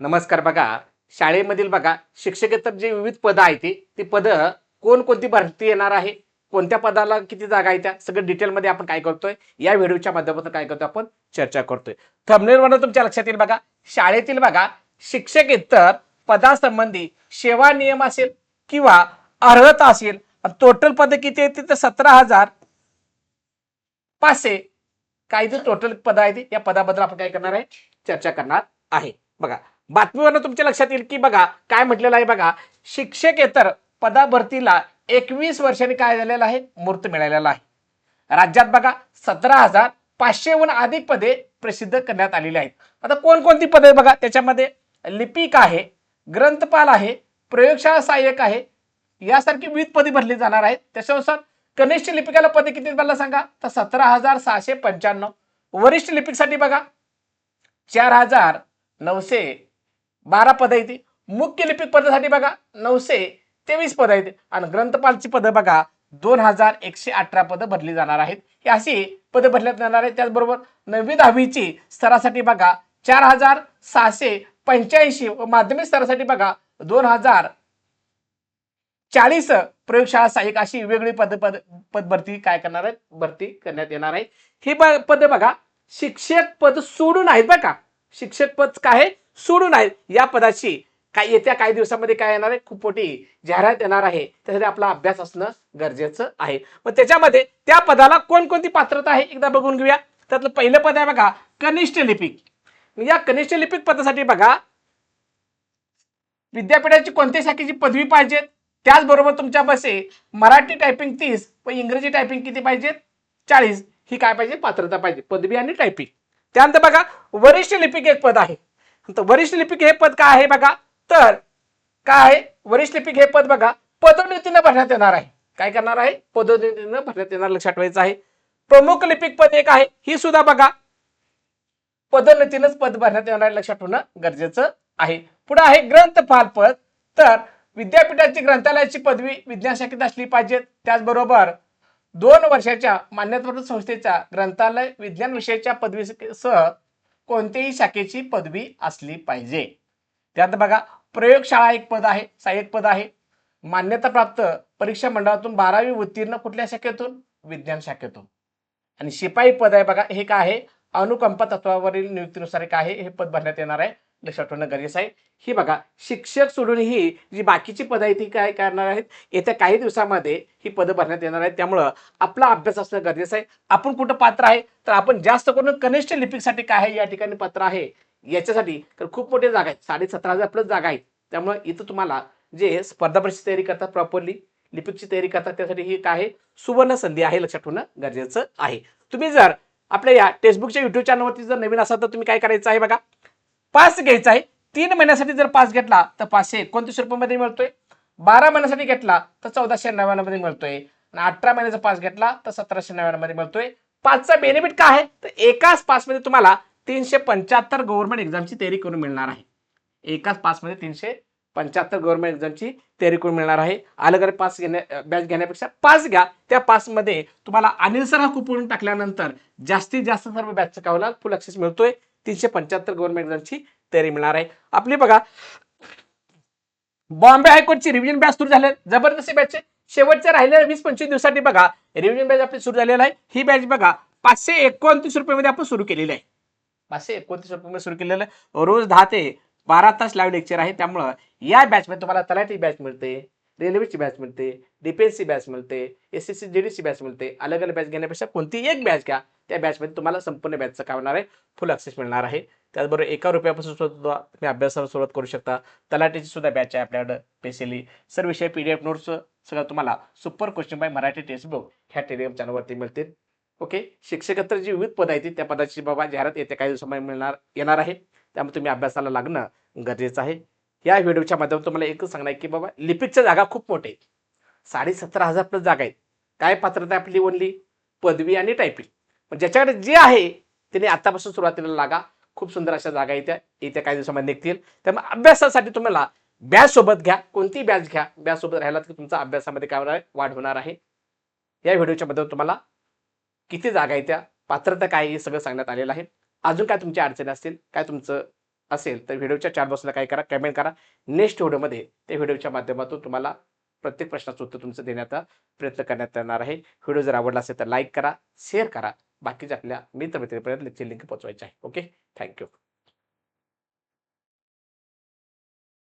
नमस्कार. बघा, शाळेमधील बघा शिक्षकेतर जे विविध पदं आहेत ती पदं कोणकोणती भरती येणार आहे, कोणत्या पदाला किती जागा आहेत, त्या सगळं डिटेलमध्ये आपण काय करतोय या व्हिडिओच्या माध्यमातून काय करतोय आपण चर्चा करतोय. थंबनेलवरून तुमच्या लक्षात येईल बघा, शाळेतील बघा शिक्षकेतर पदासंबंधी सेवा नियम असेल किंवा अर्हता असेल. टोटल पद किती आहेत तर 17,500 काय जे टोटल पद आहेत या पदाबद्दल आपण काय करणार आहे चर्चा करणार आहे. बघा, बातमीवरून तुमच्या लक्षात येईल की बघा काय म्हटलेलं आहे बघा, शिक्षकेतर पदा भरतीला 21 वर्षांनी काय झालेलं आहे मुहूर्त मिळालेला आहे. राज्यात बघा 17,500हून अधिक पदे प्रसिद्ध करण्यात आलेली आहेत. आता कोणकोणती पदे बघा, त्याच्यामध्ये लिपिक आहे, ग्रंथपाल आहे, प्रयोगशाळा सहाय्यक आहे, यासारखी विविध पदे भरली जाणार आहेत. त्याच्यानुसार कनिष्ठ लिपिकाला पदे किती मला सांगा तर 17,695. वरिष्ठ लिपिकसाठी बघा 4,912 पद आहेत. मुख्य लिपिक पदासाठी बघा 923 पद आहेत आणि ग्रंथपालची पद बघा 2,118 पद भरली जाणार आहेत. ही अशी पद भरण्यात जाणार आहेत. त्याचबरोबर 9वी-10वीची स्तरासाठी बघा 4,685 व माध्यमिक स्तरासाठी बघा 2,040 प्रयोगशाळा सहाय्यक अशी वेगळी पद भरती काय करणार आहेत भरती करण्यात येणार आहे. ही पद बघा शिक्षक पद सोडून आहेत बघा, शिक्षक पद काय सोडून आहेत. या पदाची काय येत्या काही दिवसामध्ये काय येणार आहे खूप मोठी जाहिरात येणार आहे. त्यासाठी आपला अभ्यास असणं गरजेचं आहे. मग त्याच्यामध्ये त्या पदाला कोणकोणती पात्रता आहे एकदा बघून घेऊया. त्यातलं पहिलं पद आहे बघा कनिष्ठ लिपिक. या कनिष्ठ लिपिक पदासाठी बघा विद्यापीठाची कोणत्या शाखेची पदवी पाहिजे, त्याचबरोबर तुमच्या बसे मराठी टायपिंग 30 व इंग्रजी टायपिंग किती पाहिजे 40 ही काय पाहिजे पात्रता पाहिजे, पदवी आणि टायपिंग. त्यानंतर बघा वरिष्ठ लिपिक एक पद आहे. वरिष्ठ लिपिक हे पद काय आहे बघा तर काय आहे वरिष्ठ लिपिक हे पद बघा पदोन्नतीने भरण्यात येणार आहे. काय करणार आहे पदोन्नतीने भरण्यात येणार, लक्षात ठेवायचं आहे. प्रमुख लिपिक पद एक आहे, ही सुद्धा बघा पदोन्नतीनेच पद भरण्यात येणार आहे, लक्षात ठेवणं गरजेचं आहे. पुढे आहे ग्रंथपाल पद. तर विद्यापीठाची ग्रंथालयाची पदवी विज्ञान शाखेत असली पाहिजे. त्याचबरोबर 2 वर्षाच्या मान्यताप्राप्त संस्थेच्या ग्रंथालय विज्ञान विषयाच्या पदवीसह कोणत्याही शाखेची पदवी असली पाहिजे. त्यात बघा प्रयोगशाळा एक पद आहे, सहाय्यक पद आहे, मान्यताप्राप्त परीक्षा मंडळातून 12वी उत्तीर्ण कुठल्या शाखेतून विज्ञान शाखेतून. आणि शिपाई पद आहे बघा, हे काय आहे अनुकंपा तत्वावरील नियुक्तीनुसार काय आहे हे पद भरण्यात येणार आहे, लक्षात ठेवणं गरजेचं आहे. ही बघा शिक्षक सोडून ही जी बाकीची पद आहेत ती काय करणार आहेत येत्या काही दिवसामध्ये ही पदं भरण्यात येणार आहेत. त्यामुळं आपला अभ्यास असणं गरजेचं आहे. आपण कुठं पात्र आहे तर आपण जास्त करून कनिष्ठ लिपिकसाठी काय आहे या ठिकाणी पात्र आहे. याच्यासाठी तर खूप मोठे जागा आहेत, 17,500 प्लस जागा आहेत. त्यामुळे इथं तुम्हाला जे स्पर्धा परीक्षेची तयारी करतात प्रॉपरली लिपिकची तयारी करतात त्यासाठी ही काय आहे सुवर्ण संधी आहे, लक्षात ठेवणं गरजेचं आहे. तुम्ही जर आपल्या या टेक्स्टबुकच्या युट्यूब चॅनलवरती जर नवीन असाल तर तुम्ही काय करायचं आहे बघा पास घ्यायचा आहे. 3 महिन्यासाठी जर पास घेतला तर 529 रुपयामध्ये मिळतोय. 12 महिन्यासाठी घेतला तर 1499 मध्ये मिळतोय आणि 18 महिन्याचा पास घेतला तर 1799 मध्ये मिळतोय. पासचा बेनिफिट काय आहे तर एकाच पासमध्ये तुम्हाला 375 गव्हर्नमेंट एक्झामची तयारी करून मिळणार आहे. एकाच पासमध्ये 375 गव्हर्नमेंट एक्झामची तयारी करून मिळणार आहे. अलग अलग पास बॅच घेण्यापेक्षा पास घ्या. त्या पासमध्ये तुम्हाला अनिल सर हा कुपन टाकल्यानंतर जास्तीत जास्त सर्व बॅचचा कावला फुल ऍक्सेस मिळतोय. 375 गव्हर्नमेंट एक्झामची तयारी मिळणार आहे. आपली बघा बॉम्बे हायकोर्टची रिव्हिजन बॅच सुरू झाले, जबरदस्ती बॅच शेवटच्या राहिलेल्या 20-25 दिवसांनी बघा रिव्हिजन बॅच आपली सुरू झालेला आहे. ही बॅच बघा 529 रुपयामध्ये आपण सुरू केलेली आहे. 529 रुपये सुरू केलेलं आहे. रोज 10 ते 12 तास लाईव्ह लेक्चर आहे. त्यामुळं या बॅचमध्ये तुम्हाला तलाठी बॅच मिळते, रेल्वेची बॅच मिळते, डिफेन्सची बॅच मिळते, SSC JDची बॅच मिळते. अलग अलग बॅच घेण्यापेक्षा कोणती एक बॅच घ्या, त्या बॅचमध्ये तुम्हाला संपूर्ण बॅचचं काय होणार आहे फुल ऍक्सेस मिळणार आहे. त्याचबरोबर 1 रुपयापासून सुद्धा तुम्ही अभ्यासाला सुरुवात करू शकता. तलाठीची सुद्धा बॅच आहे आपल्याकडं स्पेशली. सर्व विषय PDF नोट्स सगळं तुम्हाला super question by Marathi textbook ह्या टेलिग्राम चॅनलवरती मिळतील. ओके, शिक्षकेतर जी विविध पद आहेत त्या पदाची बाबा जाहिरात येत्या काही दिवसामध्ये येणार आहे. त्यामुळे तुम्ही अभ्यासाला लागणं गरजेचं आहे. या व्हिडिओच्या माध्यमातून तुम्हाला एकच सांगणार आहे की बाबा लिपिकच्या जागा खूप मोठे आहेत, 17,500 प्लस जागा आहेत. काय पात्रता आपली ओनली पदवी आणि टायपिंग. ज्याच्याकडे जे आहे त्याने आतापासून सुरुवातीला लागा. खूप सुंदर अशा जागा येत्या काही दिवसामध्ये निघतील. त्यामुळे अभ्यासासाठी तुम्हाला बॅच सोबत घ्या, कोणती बॅच घ्या, बॅच सोबत राहिला तर तुमचा अभ्यासामध्ये काय होणार आहे वाढ होणार आहे. या व्हिडिओच्या माध्यमातून तुम्हाला किती जागा येत्या पात्रता काय हे सगळं सांगण्यात आलेलं आहे. अजून काय तुमची अडचणी असतील, काय तुमचं असेल तर व्हिडिओच्या चार बॉक्सला काय करा, कमेंट करा. नेक्स्ट व्हिडिओमध्ये त्या व्हिडिओच्या माध्यमातून तुम्हाला प्रत्येक प्रश्नाचं उत्तर तुमचं देण्याचा प्रयत्न करण्यात येणार आहे. व्हिडिओ जर आवडला असेल तर लाईक करा, शेअर करा. बाकीच्या आपल्या मित्रमैत्रिणीपर्यंत लिंक पोहोचवायची आहे. Okay, thank you.